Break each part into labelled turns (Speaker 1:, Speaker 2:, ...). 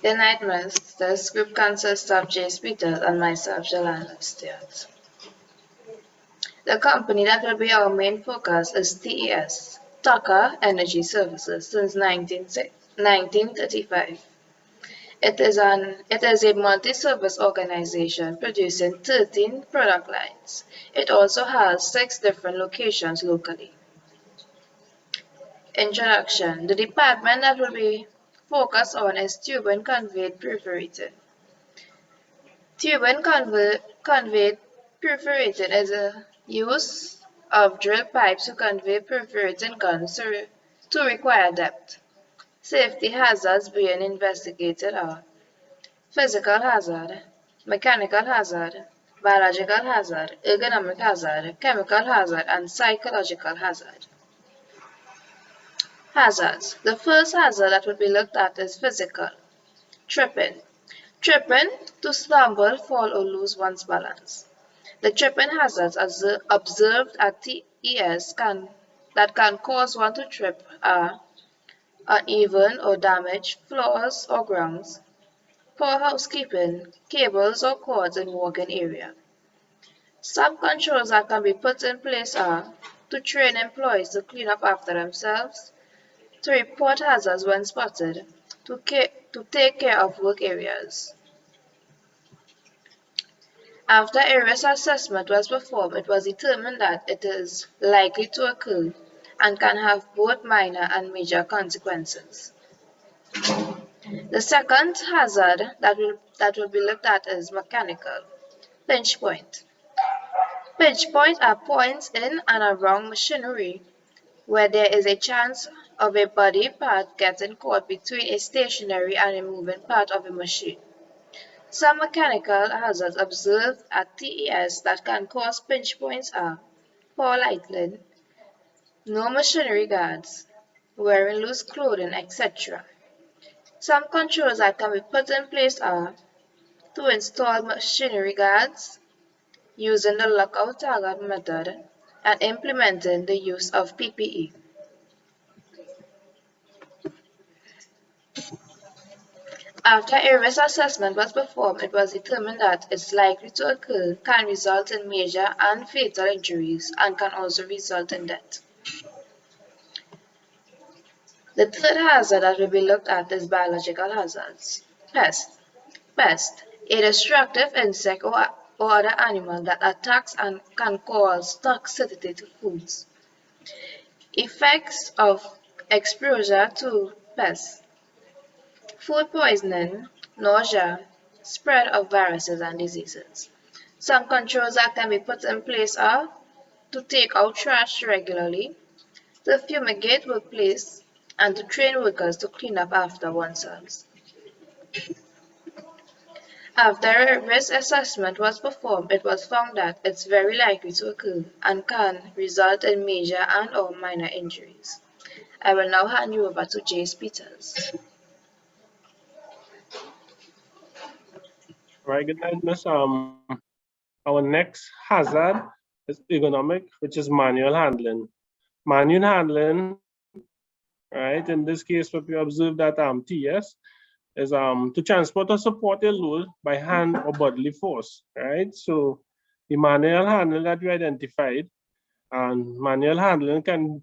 Speaker 1: In Nightmares, the script consists of Jace Peters and myself, Jolanda Stewart. The company that will be our main focus is TES, Tucker Energy Services, since 1935. It is a multi-service organization producing 13 product lines. It also has 6 different locations locally. Introduction. The department that will be focused on is tube and conveyed perforating. Tube and conveyed perforating is a use of drill pipes to convey perforating guns to require depth. Safety hazards being investigated are physical hazard, mechanical hazard, biological hazard, ergonomic hazard, chemical hazard, and psychological hazard. Hazards. The first hazard that will be looked at is physical. Tripping. Tripping, to stumble, fall, or lose one's balance. The tripping hazards observed at TES that can cause one to trip are uneven or damaged floors or grounds, poor housekeeping, cables or cords in working area. Some controls that can be put in place are to train employees to clean up after themselves, to report hazards when spotted, to take care of work areas. After a risk assessment was performed, it was determined that it is likely to occur and can have both minor and major consequences. The second hazard that will be looked at is mechanical. Pinch point. Pinch points are points in and around machinery where there is a chance of a body part getting caught between a stationary and a moving part of a machine. Some mechanical hazards observed at TES that can cause pinch points are poor lighting, no machinery guards, wearing loose clothing, etc. Some controls that can be put in place are to install machinery guards, using the lockout tagout method, and implementing the use of PPE. After a risk assessment was performed, it was determined that it's likely to occur, can result in major and fatal injuries, and can also result in death. The third hazard that will be looked at is biological hazards. Pest. Pest, a destructive insect or other animal that attacks and can cause toxicity to foods. Effects of exposure to pests. Food poisoning, nausea, spread of viruses and diseases. Some controls that can be put in place are to take out trash regularly, to fumigate workplace, and to train workers to clean up after oneself. After a risk assessment was performed, it was found that it's very likely to occur and can result in major and/or minor injuries. I will now hand you over to Jace Peters.
Speaker 2: Right, good night, Miss. Our next hazard is ergonomic, which is manual handling. Manual handling, right? In this case, what we observe that TS is to transport or support a load by hand or bodily force, right? So the manual handling that we identified, and manual handling can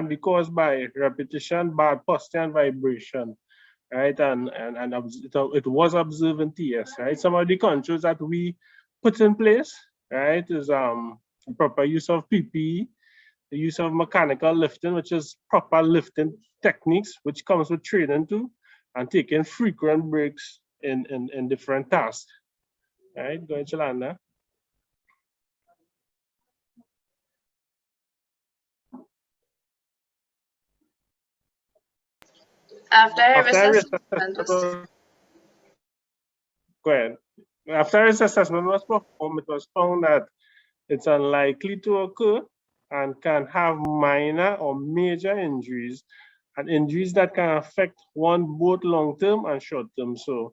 Speaker 2: be caused by repetition, bad posture, and vibration, right? And it was observed in TS, right? Some of the controls that we put in place, right, is proper use of PPE, the use of mechanical lifting, which is proper lifting techniques, which comes with training too, and taking frequent breaks in different tasks. Right, go ahead, Shalanda.
Speaker 1: After
Speaker 2: risk assessment was performed, it was found that it's unlikely to occur and can have minor or major injuries, and injuries that can affect one both long-term and short-term. So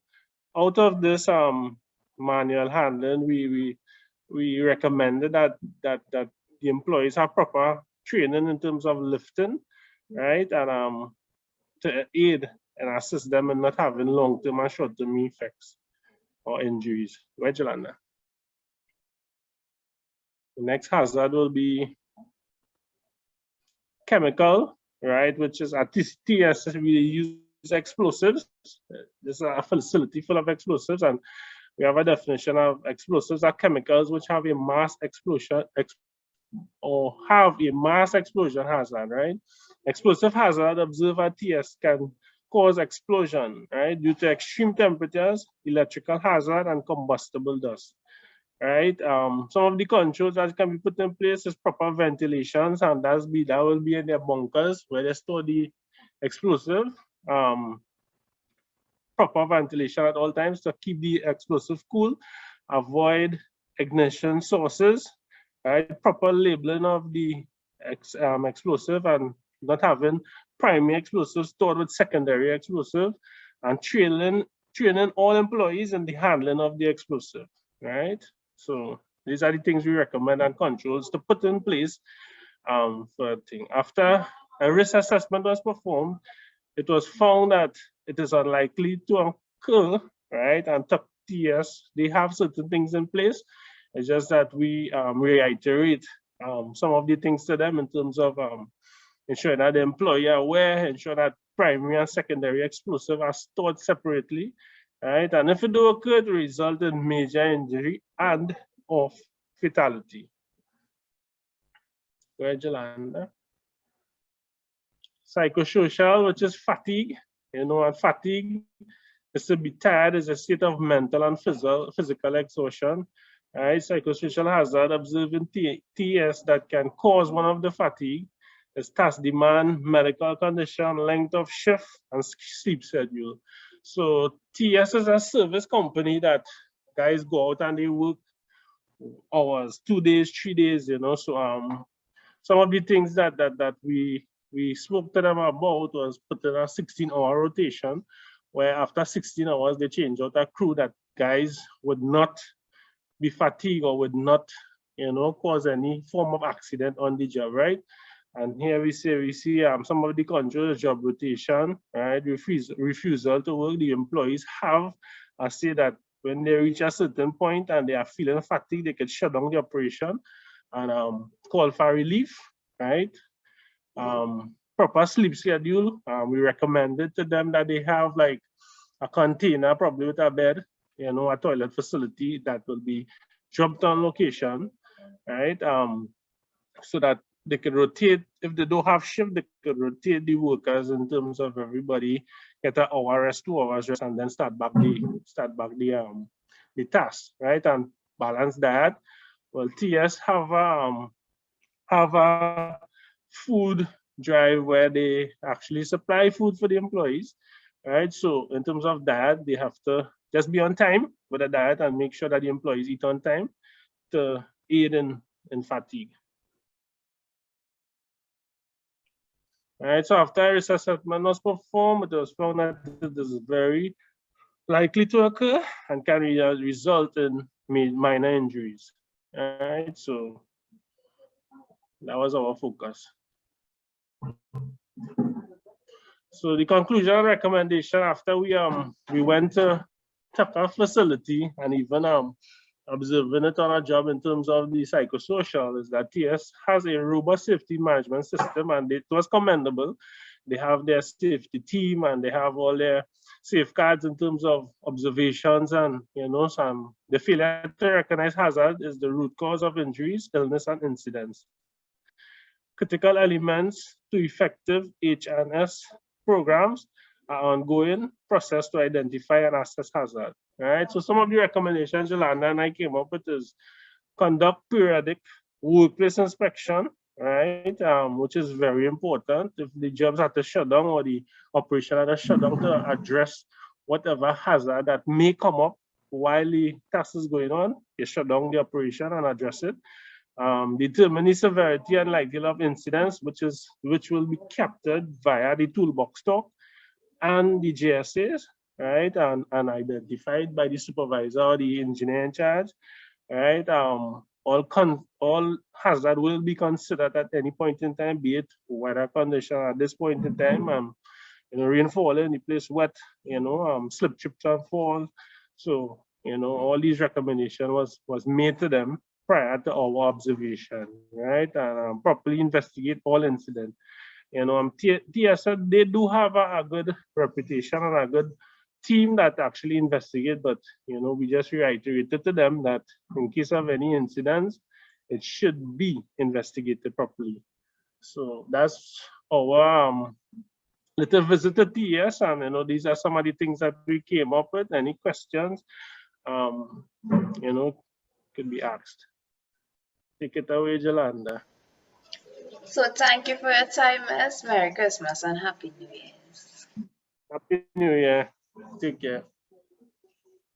Speaker 2: out of this manual handling, we recommended that the employees have proper training in terms of lifting, right, and to aid and assist them in not having long-term and short-term effects or injuries. Right, Jolanda? The next hazard will be chemical, right, which is at TS, we use explosives. This is a facility full of explosives, and we have a definition of explosives are chemicals which have a mass explosion or have a mass explosion hazard, right? Explosive hazard observed at TS can cause explosion, right, due to extreme temperatures, electrical hazard, and combustible dust. Right, some of the controls that can be put in place is proper ventilations, and that will be in their bunkers where they store the explosive. Proper ventilation at all times to keep the explosive cool, avoid ignition sources, right? Proper labeling of the explosive and not having primary explosives stored with secondary explosive, and training all employees in the handling of the explosive, right? So these are the things we recommend and controls to put in place for a thing. After a risk assessment was performed, it was found that it is unlikely to occur, right? And TS, they have certain things in place. It's just that we reiterate some of the things to them in terms of ensuring that the employee are aware, ensure that primary and secondary explosive are stored separately, right? And if it do occur, it result in major injury and or fatality. Go ahead, Jolanda. Psychosocial, which is fatigue. You know, and fatigue is to be tired is a state of mental and physical exhaustion. Right? Psychosocial hazard observed in TS that can cause one of the fatigue is task demand, medical condition, length of shift, and sleep schedule. So TS is a service company that guys go out and they work hours, 2 days, 3 days, you know. So some of the things that we spoke to them about was putting a 16-hour rotation, where after 16 hours they change out a crew that guys would not be fatigued or would not, you know, cause any form of accident on the job, right? And here we see some of the controls, job rotation, right? Refusal to work. The employees have say that when they reach a certain point and they are feeling fatigued, they can shut down the operation and call for relief, right? Proper sleep schedule. We recommended to them that they have like a container, probably with a bed, you know, a toilet facility that will be dropped on location, right? So that they can rotate. If they don't have shift, they could rotate the workers in terms of everybody get an hour rest, 2 hours rest, and then start back the task, right? And balance that. Well, TS have a food drive where they actually supply food for the employees, right? So in terms of that, they have to just be on time with the diet and make sure that the employees eat on time to aid in fatigue. All right, so after risk assessment was performed, it was found that it is very likely to occur and can result in minor injuries. All right, so that was our focus. So the conclusion and recommendation after we went to Tucker facility and even observing it on a job in terms of the psychosocial is that TS has a robust safety management system, and it was commendable. They have their safety team and they have all their safeguards in terms of observations, and you know, the failure to recognize hazard is the root cause of injuries, illness, and incidents. Critical elements to effective HNS programs are ongoing process to identify and assess hazard. Right. So some of the recommendations Yolanda and I came up with is conduct periodic workplace inspection, right? Which is very important. If the jobs have to shut down or the operation had to shut down to address whatever hazard that may come up while the task is going on, you shut down the operation and address it. Determine the severity and likelihood of incidents, which will be captured via the toolbox talk and the JSAs, right, and identified by the supervisor or the engineer in charge, right. All hazard will be considered at any point in time, be it weather condition at this point in time, rain falling, the place wet, slip, trips and fall. So, all these recommendations was made to them prior to our observation, right? And properly investigate all incidents. TSA, they do have a good reputation and a good team that actually investigate, but we just reiterated to them that in case of any incidents, it should be investigated properly. So that's our little visit to TS, and these are some of the things that we came up with. Any questions, could be asked. Take it away, Jolanda.
Speaker 1: So thank you for your time, Miss. Merry Christmas and Happy New Year.
Speaker 2: Happy New Year. Take care.